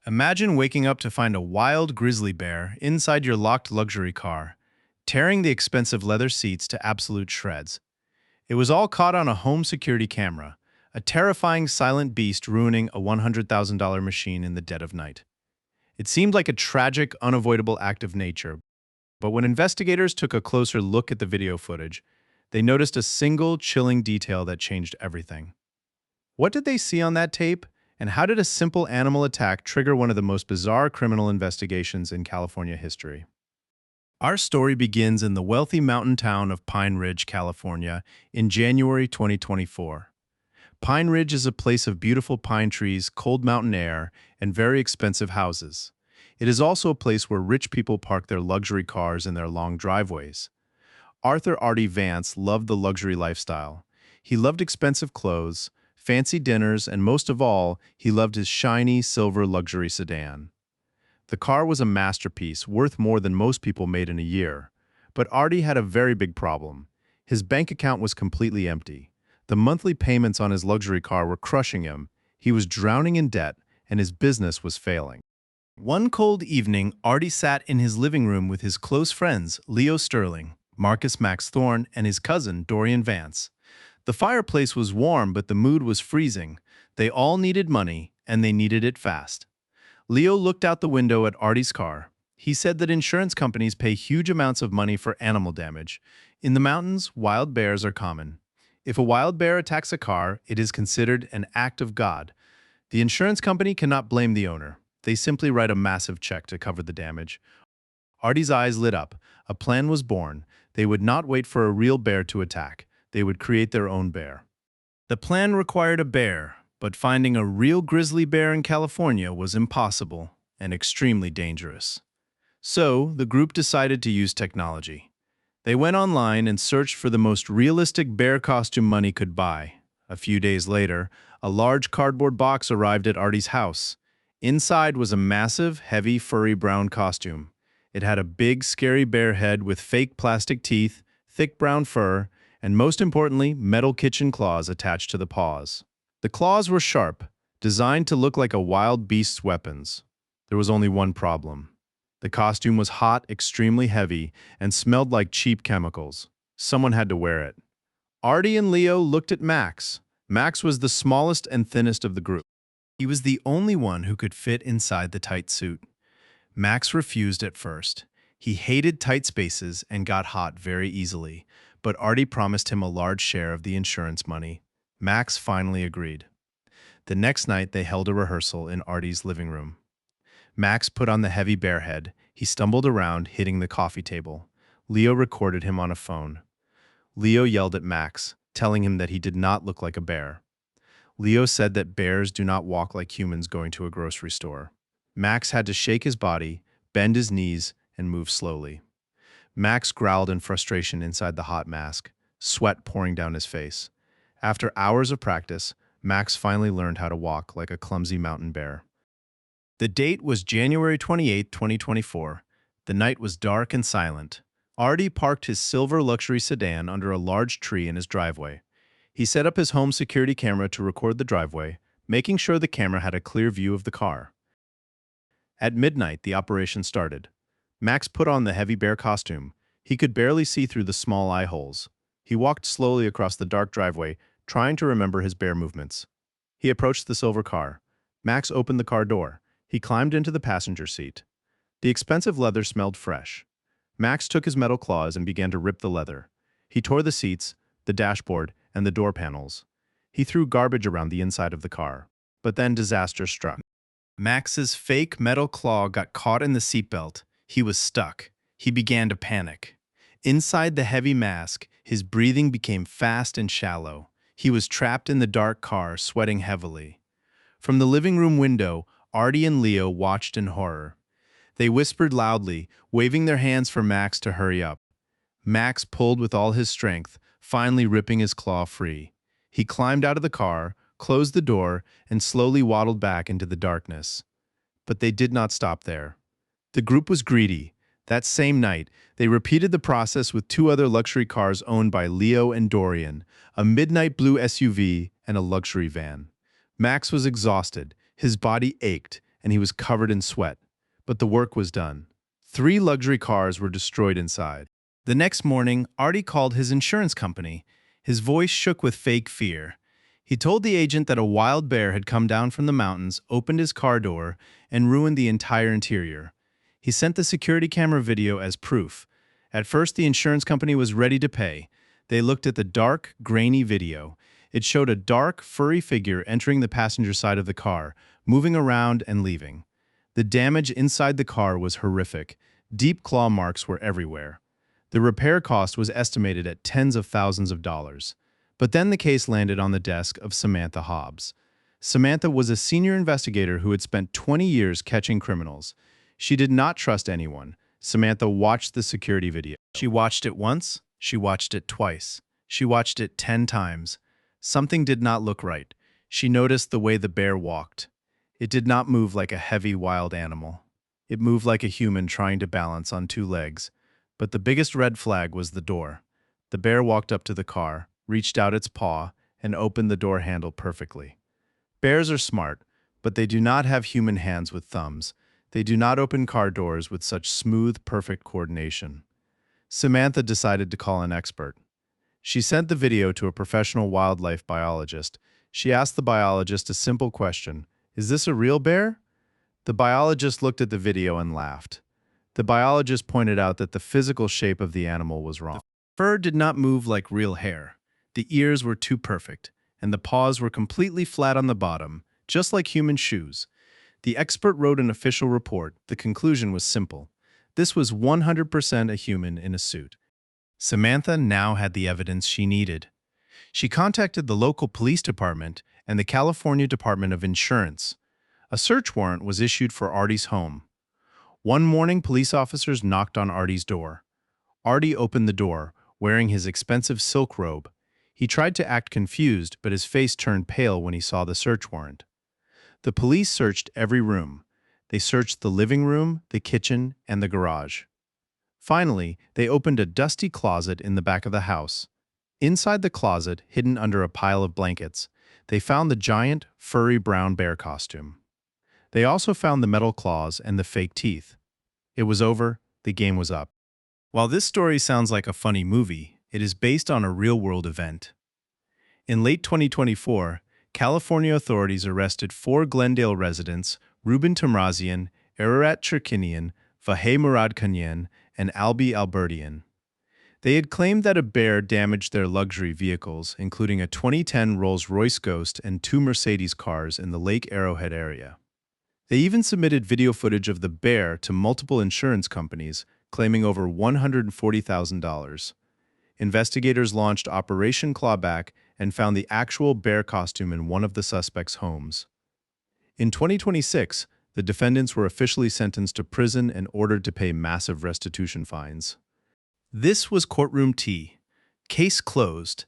Imagine waking up to find a wild grizzly bear inside your locked luxury car, tearing the expensive leather seats to absolute shreds. It was all caught on a home security camera, a terrifying silent beast ruining a $100,000 machine in the dead of night. It seemed like a tragic, unavoidable act of nature, but when investigators took a closer look at the video footage, they noticed a single chilling detail that changed everything. What did they see on that tape? And how did a simple animal attack trigger one of the most bizarre criminal investigations in California history? Our story begins in the wealthy mountain town of Pine Ridge, California, in January 2024. Pine Ridge is a place of beautiful pine trees, cold mountain air, and very expensive houses. It is also a place where rich people park their luxury cars in their long driveways. Arthur Artie Vance loved the luxury lifestyle. He loved expensive clothes, fancy dinners, and most of all, he loved his shiny silver luxury sedan. The car was a masterpiece, worth more than most people made in a year. But Artie had a very big problem. His bank account was completely empty. The monthly payments on his luxury car were crushing him. He was drowning in debt, and his business was failing. One cold evening, Artie sat in his living room with his close friends, Leo Sterling, Marcus Max Thorne, and his cousin, Dorian Vance. The fireplace was warm, but the mood was freezing. They all needed money, and they needed it fast. Leo looked out the window at Artie's car. He said that insurance companies pay huge amounts of money for animal damage. In the mountains, wild bears are common. If a wild bear attacks a car, it is considered an act of God. The insurance company cannot blame the owner. They simply write a massive check to cover the damage. Artie's eyes lit up. A plan was born. They would not wait for a real bear to attack. They would create their own bear. The plan required a bear, but finding a real grizzly bear in California was impossible and extremely dangerous. So, the group decided to use technology. They went online and searched for the most realistic bear costume money could buy. A few days later, a large cardboard box arrived at Artie's house. Inside was a massive, heavy, furry brown costume. It had a big, scary bear head with fake plastic teeth, thick brown fur, and most importantly, metal kitchen claws attached to the paws. The claws were sharp, designed to look like a wild beast's weapons. There was only one problem. The costume was hot, extremely heavy, and smelled like cheap chemicals. Someone had to wear it. Artie and Leo looked at Max. Max was the smallest and thinnest of the group. He was the only one who could fit inside the tight suit. Max refused at first. He hated tight spaces and got hot very easily, but Artie promised him a large share of the insurance money. Max finally agreed. The next night, they held a rehearsal in Artie's living room. Max put on the heavy bear head. He stumbled around, hitting the coffee table. Leo recorded him on a phone. Leo yelled at Max, telling him that he did not look like a bear. Leo said that bears do not walk like humans going to a grocery store. Max had to shake his body, bend his knees, and move slowly. Max growled in frustration inside the hot mask, sweat pouring down his face. After hours of practice, Max finally learned how to walk like a clumsy mountain bear. The date was January 28, 2024. The night was dark and silent. Artie parked his silver luxury sedan under a large tree in his driveway. He set up his home security camera to record the driveway, making sure the camera had a clear view of the car. At midnight, the operation started. Max put on the heavy bear costume. He could barely see through the small eye holes. He walked slowly across the dark driveway, trying to remember his bear movements. He approached the silver car. Max opened the car door. He climbed into the passenger seat. The expensive leather smelled fresh. Max took his metal claws and began to rip the leather. He tore the seats, the dashboard, and the door panels. He threw garbage around the inside of the car. But then disaster struck. Max's fake metal claw got caught in the seatbelt. He was stuck. He began to panic. Inside the heavy mask, his breathing became fast and shallow. He was trapped in the dark car, sweating heavily. From the living room window, Artie and Leo watched in horror. They whispered loudly, waving their hands for Max to hurry up. Max pulled with all his strength, finally ripping his claw free. He climbed out of the car, closed the door, and slowly waddled back into the darkness. But they did not stop there. The group was greedy. That same night, they repeated the process with two other luxury cars owned by Leo and Dorian, a midnight blue SUV and a luxury van. Max was exhausted, his body ached, and he was covered in sweat. But the work was done. 3 luxury cars were destroyed inside. The next morning, Artie called his insurance company. His voice shook with fake fear. He told the agent that a wild bear had come down from the mountains, opened his car door, and ruined the entire interior. He sent the security camera video as proof. At first, the insurance company was ready to pay. They looked at the dark, grainy video. It showed a dark, furry figure entering the passenger side of the car, moving around and leaving. The damage inside the car was horrific. Deep claw marks were everywhere. The repair cost was estimated at tens of thousands of dollars. But then the case landed on the desk of Samantha Hobbs. Samantha was a senior investigator who had spent 20 years catching criminals. She did not trust anyone. Samantha watched the security video. She watched it once. She watched it twice. She watched it 10 times. Something did not look right. She noticed the way the bear walked. It did not move like a heavy wild animal. It moved like a human trying to balance on 2 legs. But the biggest red flag was the door. The bear walked up to the car, reached out its paw, and opened the door handle perfectly. Bears are smart, but they do not have human hands with thumbs. They do not open car doors with such smooth, perfect coordination. Samantha decided to call an expert. She sent the video to a professional wildlife biologist. She asked the biologist a simple question: "Is this a real bear?" The biologist looked at the video and laughed. The biologist pointed out that the physical shape of the animal was wrong. The fur did not move like real hair. The ears were too perfect, and the paws were completely flat on the bottom, just like human shoes. The expert wrote an official report. The conclusion was simple. This was 100% a human in a suit. Samantha now had the evidence she needed. She contacted the local police department and the California Department of Insurance. A search warrant was issued for Artie's home. One morning, police officers knocked on Artie's door. Artie opened the door, wearing his expensive silk robe. He tried to act confused, but his face turned pale when he saw the search warrant. The police searched every room. They searched the living room, the kitchen, and the garage. Finally, they opened a dusty closet in the back of the house. Inside the closet, hidden under a pile of blankets, they found the giant, furry brown bear costume. They also found the metal claws and the fake teeth. It was over. The game was up. While this story sounds like a funny movie, it is based on a real-world event. In late 2024, California authorities arrested 4 Glendale residents, Ruben Tamrazian, Ararat Cherkinian, Vahey Murad Kanyan, and Albi Albertian. They had claimed that a bear damaged their luxury vehicles, including a 2010 Rolls-Royce Ghost and 2 Mercedes cars in the Lake Arrowhead area. They even submitted video footage of the bear to multiple insurance companies, claiming over $140,000. Investigators launched Operation Clawback and found the actual bear costume in one of the suspects' homes. In 2026, the defendants were officially sentenced to prison and ordered to pay massive restitution fines. This was Courtroom T. Case closed.